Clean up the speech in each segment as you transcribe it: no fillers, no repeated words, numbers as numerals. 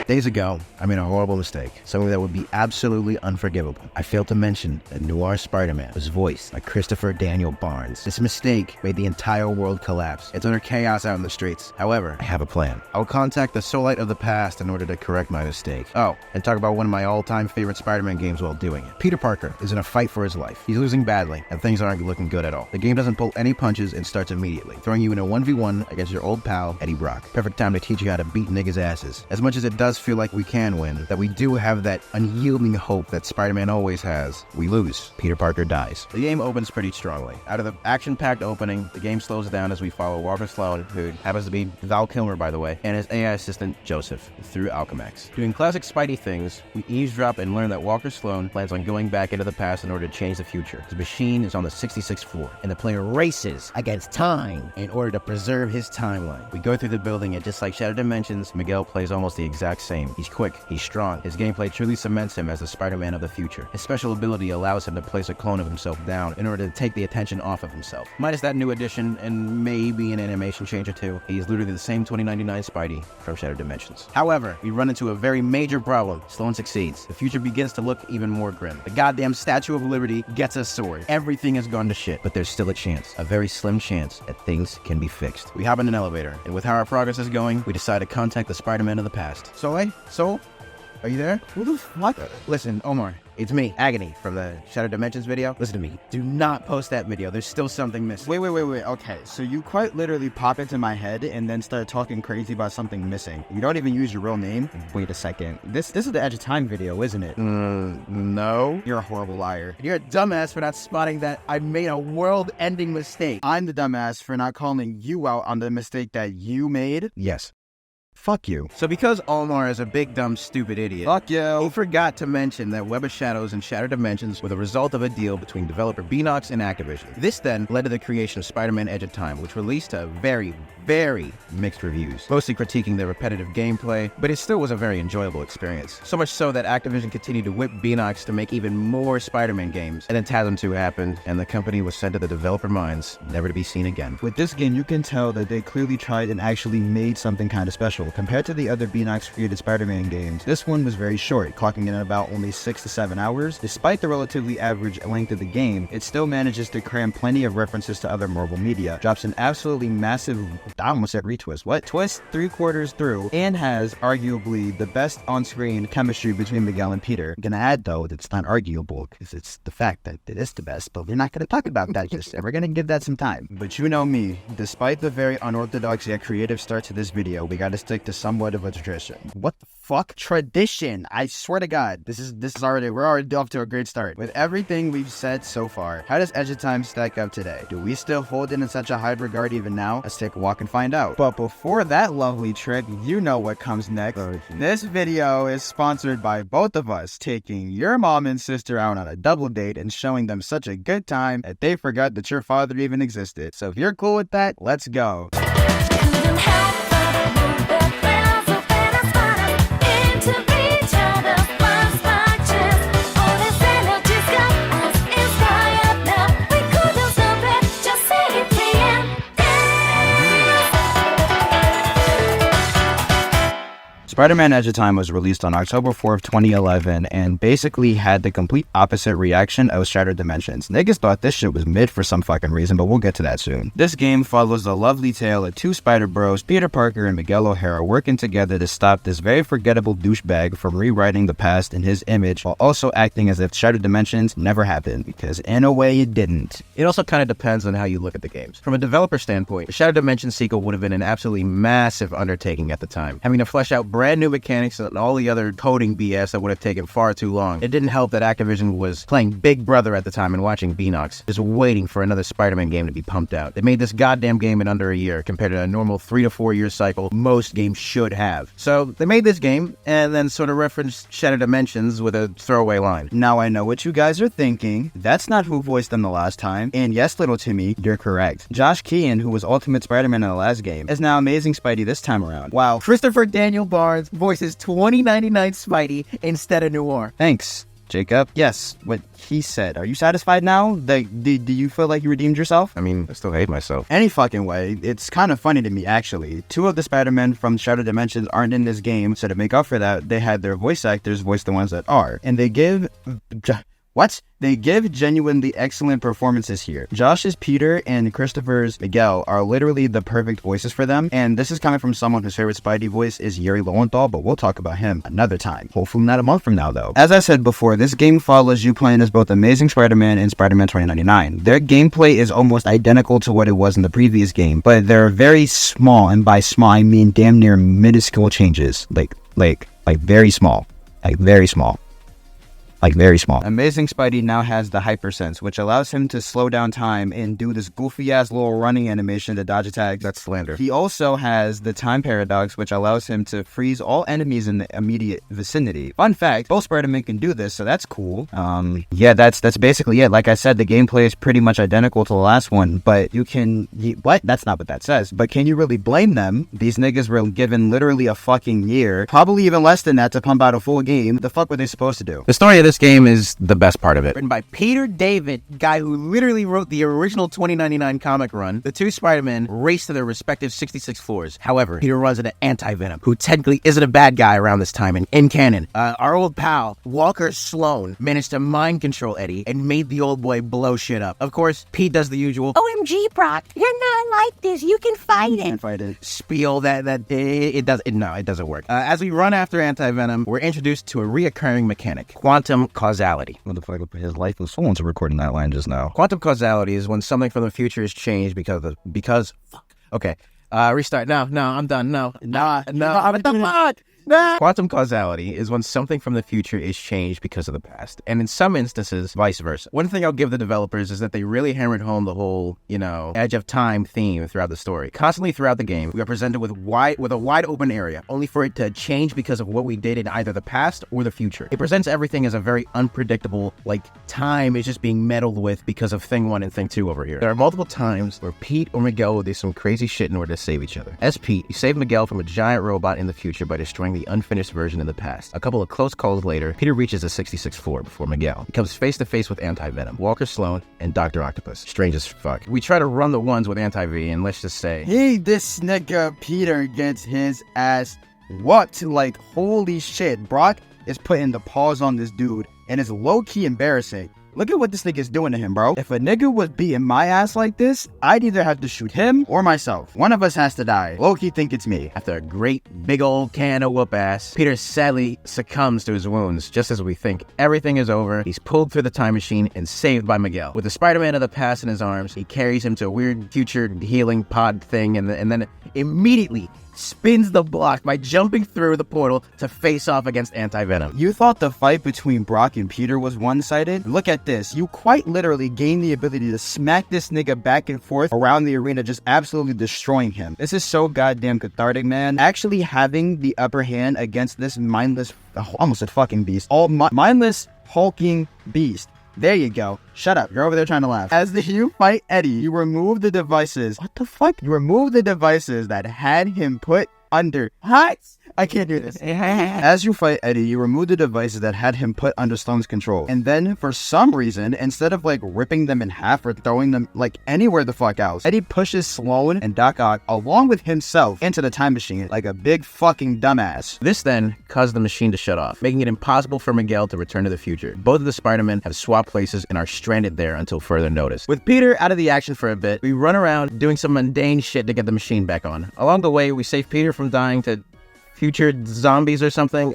Days ago, I made a horrible mistake, something that would be absolutely unforgivable. I failed to mention that Noir Spider-Man was voiced by Christopher Daniel Barnes. This mistake made the entire world collapse. It's utter chaos out in the streets. However, I have a plan. I'll contact the Soulite of the past in order to correct my mistake. Oh, and talk about one of my all-time favorite Spider-Man games while doing it. Peter Parker is in a fight for his life. He's losing badly, and things aren't looking good at all. The game doesn't pull any punches and starts immediately, throwing you in a 1v1 against your old pal, Eddie Brock. Perfect time to teach you how to beat niggas' asses. As much as it does feel like we can win, that we do have that unyielding hope that Spider-Man always has, we lose. Peter Parker dies. The game opens pretty strongly. Out of the action-packed opening, the game slows down as we follow Walter Sloan, who happens to be Val Kilmer, by the way, and his AI assistant, Joseph, through Alchemax. Doing classic Spidey things, we eavesdrop and learn that Walter Sloan plans on going back into the past in order to change the future. His machine is on the 66th floor, and the player races against time in order to preserve his timeline. We go through the building, and just like Shattered Dimensions, Miguel plays almost the exact same. He's quick, he's strong. His gameplay truly cements him as the Spider-Man of the future. His special ability allows him to place a clone of himself down in order to take the attention off of himself. Minus that new addition and maybe an animation change or two, he's literally the same 2099 Spidey from Shattered Dimensions. However, we run into a very major problem. Sloan succeeds. The future begins to look even more grim. The goddamn Statue of Liberty gets a sword. Everything has gone to shit, but there's still a chance, a very slim chance, that things can be fixed. We hop in an elevator, and with how our progress is going, we decide to contact the Spider-Man of the past. Soul? Are you there? Who the fuck? Listen, Omar, it's me, Agony, from the Shattered Dimensions video. Listen to me. Do not post that video. There's still something missing. Wait. Okay, so you quite literally pop into my head and then start talking crazy about something missing. You don't even use your real name? Wait a second. This is the Edge of Time video, isn't it? No. You're a horrible liar. You're a dumbass for not spotting that I made a world-ending mistake. I'm the dumbass for not calling you out on the mistake that you made? Yes. Fuck you. So because Omar is a big, dumb, stupid idiot, fuck you, he forgot to mention that Web of Shadows and Shattered Dimensions were the result of a deal between developer Beenox and Activision. This then led to the creation of Spider-Man Edge of Time, which released to very mixed reviews, mostly critiquing the repetitive gameplay, but it still was a very enjoyable experience. So much so that Activision continued to whip Beenox to make even more Spider-Man games, and then TASM 2 happened, and the company was sent to the developer mines, never to be seen again. With this game, you can tell that they clearly tried and actually made something kind of special. Compared to the other Beenox created Spider-Man games, this one was very short, clocking in at about only 6 to 7 hours. Despite the relatively average length of the game, it still manages to cram plenty of references to other Marvel media, drops an absolutely massive, I almost said retwist, twist 3/4 through, and has arguably the best on-screen chemistry between Miguel and Peter. I'm gonna add though, that it's not arguable, because it's the fact that it is the best, but we're not gonna talk about that just yet. We're gonna give that some time. But you know me, despite the very unorthodox yet creative start to this video, we gotta stick to somewhat of a tradition. What the fuck? Tradition! I swear to God, we're already off to a great start. With everything we've said so far, how does Edge of Time stack up today? Do we still hold it in such a high regard even now? Let's take a walk and find out. But before that lovely trick, you know what comes next. This video is sponsored by both of us taking your mom and sister out on a double date and showing them such a good time that they forgot that your father even existed. So if you're cool with that, let's go. Spider-Man Edge of Time was released on October 4th, 2011, and basically had the complete opposite reaction of Shattered Dimensions. Niggas thought this shit was mid for some fucking reason, but we'll get to that soon. This game follows the lovely tale of two Spider Bros, Peter Parker and Miguel O'Hara, working together to stop this very forgettable douchebag from rewriting the past in his image, while also acting as if Shattered Dimensions never happened, because in a way it didn't. It also kind of depends on how you look at the games. From a developer standpoint, the Shattered Dimensions sequel would have been an absolutely massive undertaking at the time, having to flesh out brand new mechanics and all the other coding BS that would have taken far too long. It didn't help that Activision was playing Big Brother at the time and watching Beenox, just waiting for another Spider-Man game to be pumped out. They made this goddamn game in under a year compared to a normal 3 to 4 year cycle most games should have. So they made this game and then sort of referenced Shattered Dimensions with a throwaway line. Now I know what you guys are thinking. That's not who voiced them the last time. And yes, little Timmy, you're correct. Josh Keane, who was Ultimate Spider-Man in the last game, is now Amazing Spidey this time around. Wow. Christopher Daniel Barnes voices 2099 Spidey instead of Noir. Thanks. Jacob? Yes, what he said. Are you satisfied now? Do you feel like you redeemed yourself? I mean, I still hate myself. Any fucking way. It's kind of funny to me, actually. 2 of the Spider-Men from Shattered Dimensions aren't in this game, so to make up for that, they had their voice actors voice the ones that are. And they give... What? They give genuinely excellent performances here. Josh's Peter and Christopher's Miguel are literally the perfect voices for them, and this is coming from someone whose favorite Spidey voice is Yuri Lowenthal, but we'll talk about him another time. Hopefully not a month from now, though. As I said before, this game follows you playing as both Amazing Spider-Man and Spider-Man 2099. Their gameplay is almost identical to what it was in the previous game, but there are very small, and by small I mean damn near minuscule changes. Like very small. Very small. Amazing Spidey now has the hypersense, which allows him to slow down time and do this goofy-ass little running animation to dodge attacks. That's slander. He also has the time paradox, which allows him to freeze all enemies in the immediate vicinity. Fun fact, both Spider-Men can do this, so that's cool. Yeah, that's basically it. Like I said, the gameplay is pretty much identical to the last one, but you can... What? That's not what that says. But can you really blame them? These niggas were given literally a fucking year, probably even less than that, to pump out a full game. The fuck were they supposed to do? The story of this game is the best part of it. Written by Peter David, guy who literally wrote the original 2099 comic run. The 2 Spider-Men race to their respective 66 floors. However, Peter runs into Anti-Venom, who technically isn't a bad guy around this time. And in canon, our old pal, Walker Sloan, managed to mind control Eddie and made the old boy blow shit up. Of course, Pete does the usual, OMG, Brock, you're not like this. You can fight it. Spiel that it doesn't work. As we run after Anti-Venom, we're introduced to a reoccurring mechanic, quantum causality. What the fuck? His life was full into recording that line just now. Quantum causality is when something from the future is changed because fuck. Okay. Restart. No, I'm done. No. What the fuck? Quantum causality is when something from the future is changed because of the past, and in some instances, vice versa. One thing I'll give the developers is that they really hammered home the whole, edge of time theme throughout the story. Constantly throughout the game, we are presented with a wide open area, only for it to change because of what we did in either the past or the future. It presents everything as a very unpredictable, time is just being meddled with because of thing 1 and thing 2 over here. There are multiple times where Pete or Miguel will do some crazy shit in order to save each other. As Pete, you save Miguel from a giant robot in the future by destroying the unfinished version in the past. A couple of close calls later, Peter reaches the 66th floor before Miguel. He comes face to face with Anti-Venom, Walker Sloan, and Dr. Octopus. Strange as fuck. We try to run the ones with Anti-V, and let's just say, this nigga Peter gets his ass whooped. Holy shit. Brock is putting the paws on this dude, and it's low-key embarrassing. Look at what this nigga's doing to him, bro. If a nigga was beating my ass like this, I'd either have to shoot him or myself. One of us has to die. Low-key think it's me. After a great big old can of whoop ass, Peter sadly succumbs to his wounds. Just as we think everything is over, he's pulled through the time machine and saved by Miguel. With the Spider-Man of the past in his arms, he carries him to a weird future healing pod thing and then immediately spins the block by jumping through the portal to face off against Anti-Venom. You thought the fight between Brock and Peter was one-sided? Look at this. You quite literally gained the ability to smack this nigga back and forth around the arena, just absolutely destroying him. This is so goddamn cathartic, man. Actually having the upper hand against this mindless, almost a fucking beast, mindless hulking beast. There you go. Shut up. You're over there trying to laugh. As you fight Eddie, you remove the devices. What the fuck? You remove the devices that had him put under... What? I can't do this. As you fight Eddie, you remove the devices that had him put under Sloan's control. And then, for some reason, instead of ripping them in half or throwing them anywhere the fuck else, Eddie pushes Sloan and Doc Ock along with himself into the time machine like a big fucking dumbass. This then caused the machine to shut off, making it impossible for Miguel to return to the future. Both of the Spider-Men have swapped places and are stranded there until further notice. With Peter out of the action for a bit, we run around doing some mundane shit to get the machine back on. Along the way, we save Peter from dying to future zombies or something.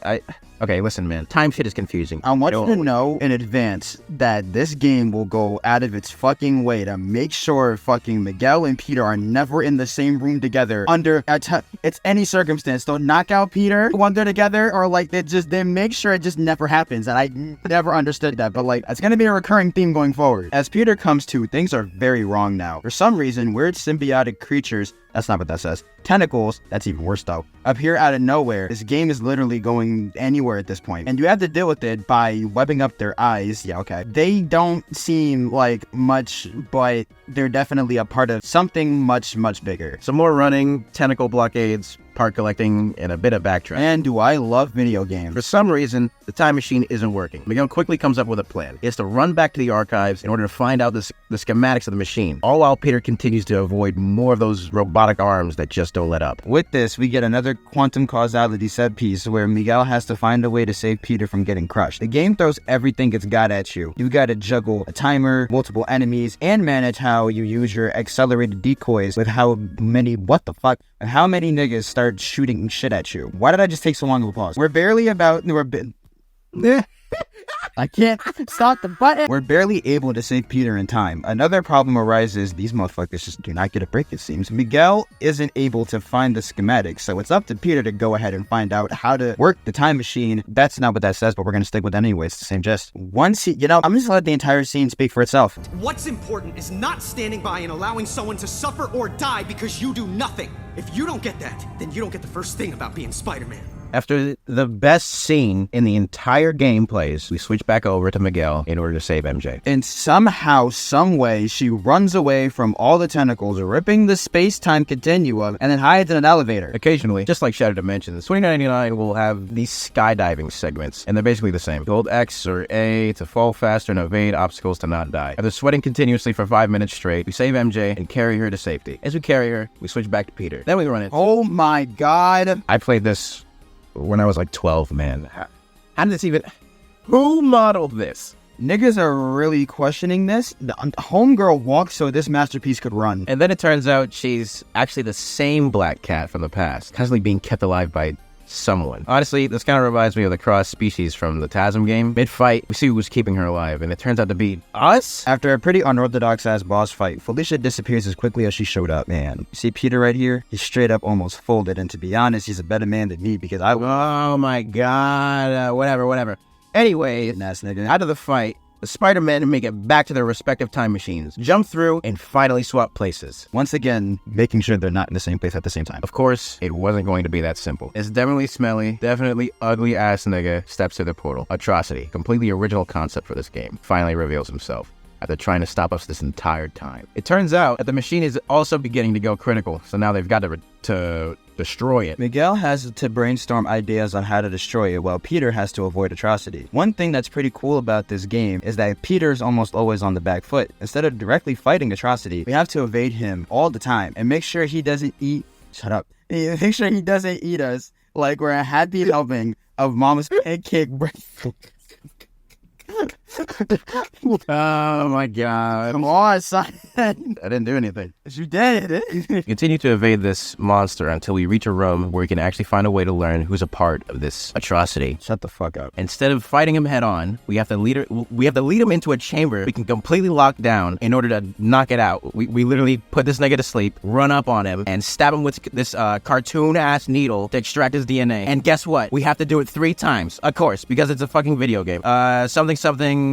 Okay, listen, man. Time shit is confusing. I want you to know in advance that this game will go out of its fucking way to make sure fucking Miguel and Peter are never in the same room together under it's any circumstance. Don't knock out Peter when they're together, or they make sure it just never happens. And I never understood that, but it's gonna be a recurring theme going forward. As Peter comes to, things are very wrong now. For some reason, weird symbiotic creatures, that's not what that says, tentacles, that's even worse though, appear out of nowhere. This game is literally going anywhere at this point, and you have to deal with it by webbing up their eyes. Yeah, okay. They don't seem like much, but they're definitely a part of something much, much bigger. Some more running, tentacle blockades, part collecting, and a bit of backtracking. And do I love video games. For some reason, the time machine isn't working. Miguel quickly comes up with a plan. He has to run back to the archives in order to find out the schematics of the machine, all while Peter continues to avoid more of those robotic arms that just don't let up. With this, we get another quantum causality set piece where Miguel has to find a way to save Peter from getting crushed. The game throws everything it's got at you. You gotta juggle a timer, multiple enemies, and manage how you use your accelerated decoys with how many niggas start shooting shit at you. Why did I just take so long of a pause? I can't stop the button. We're barely able to save Peter in time. Another problem arises. These motherfuckers just do not get a break, it seems. Miguel isn't able to find the schematics, so it's up to Peter to go ahead and find out how to work the time machine. That's not what that says, but we're going to stick with it anyway. It's the same gist. I'm just going to let the entire scene speak for itself. What's important is not standing by and allowing someone to suffer or die because you do nothing. If you don't get that, then you don't get the first thing about being Spider-Man. After the best scene in the entire game plays, we switch back over to Miguel in order to save MJ. And somehow, someway, she runs away from all the tentacles, ripping the space-time continuum, and then hides in an elevator. Occasionally, just like Shattered Dimensions, 2999 will have these skydiving segments, and they're basically the same. Hold X or A to fall faster and evade obstacles to not die. After sweating continuously for 5 minutes straight, we save MJ and carry her to safety. As we carry her, we switch back to Peter. Then we run it. Oh my god. I played this when I was like 12, man. How did this even... Who modeled this? Niggas are really questioning this. The homegirl walked so this masterpiece could run. And then it turns out she's actually the same black cat from the past, constantly being kept alive by someone. Honestly, this kind of reminds me of the cross species from the TASM game. Mid-fight, we see who was keeping her alive, and it turns out to be us? After a pretty unorthodox-ass boss fight, Felicia disappears as quickly as she showed up. Man, you see Peter right here? He's straight up almost folded, and to be honest, he's a better man than me because I... Oh my god, whatever. Anyways, ass nigga. out of the fight, the Spider-Men make it back to their respective time machines, jump through, and finally swap places. Once again, making sure they're not in the same place at the same time. Of course, it wasn't going to be that simple. It's definitely smelly, definitely ugly ass nigga steps to the portal. Atrocity, completely original concept for this game, finally reveals himself after trying to stop us this entire time. It turns out that the machine is also beginning to go critical, so now they've got to destroy it. Miguel has to brainstorm ideas on how to destroy it, while Peter has to avoid Atrocity. One thing that's pretty cool about this game is that Peter's almost always on the back foot. Instead of directly fighting Atrocity, we have to evade him all the time and make sure he doesn't eat... Shut up. Make sure he doesn't eat us like we're a happy helping of Mama's pancake breakfast. Oh my god. Come on, son. I didn't do anything. You did. Continue to evade this monster until we reach a room where we can actually find a way to learn who's a part of this atrocity. Shut the fuck up. Instead of fighting him head on, we have to lead him into a chamber we can completely lock down in order to knock it out. We literally put this nigga to sleep, run up on him, and stab him with this cartoon-ass needle to extract his DNA. And guess what? We have to do it 3 times. Of course, because it's a fucking video game. Something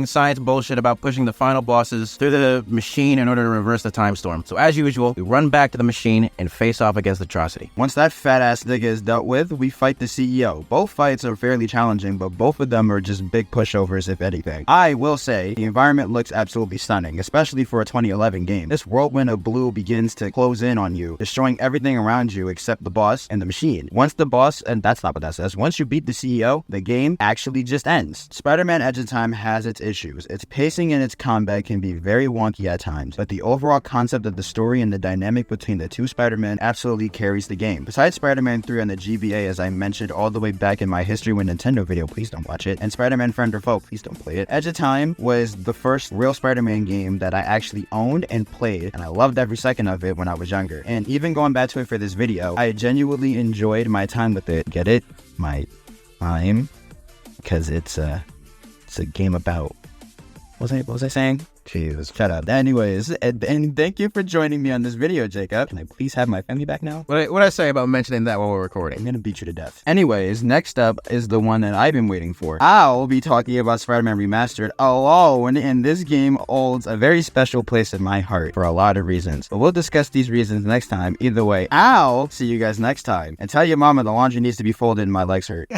science bullshit about pushing the final bosses through the machine in order to reverse the time storm. So as usual, we run back to the machine and face off against Atrocity. Once that fat ass nigga is dealt with, we fight the CEO. Both fights are fairly challenging, but both of them are just big pushovers if anything. I will say, the environment looks absolutely stunning, especially for a 2011 game. This whirlwind of blue begins to close in on you, destroying everything around you except the boss and the machine. Once the boss, and that's not what that says, once you beat the CEO, the game actually just ends. Spider-Man Edge of Time has its issues. Its pacing and its combat can be very wonky at times, but the overall concept of the story and the dynamic between the 2 Spider-Men absolutely carries the game. Besides Spider-Man 3 on the GBA, as I mentioned all the way back in my History with Nintendo video, please don't watch it, and Spider-Man Friend or Foe, please don't play it. Edge of Time was the first real Spider-Man game that I actually owned and played, and I loved every second of it when I was younger. And even going back to it for this video, I genuinely enjoyed my time with it. Get it? My time? Because it's a game about... What was I saying? Jesus. Shut up. Anyways, and thank you for joining me on this video, Jacob. Can I please have my family back now? What did I say about mentioning that while we're recording? I'm gonna beat you to death. Anyways, next up is the one that I've been waiting for. I'll be talking about Spider-Man Remastered alone, and this game holds a very special place in my heart for a lot of reasons. But we'll discuss these reasons next time. Either way, I'll see you guys next time. And tell your mama the laundry needs to be folded and my legs hurt.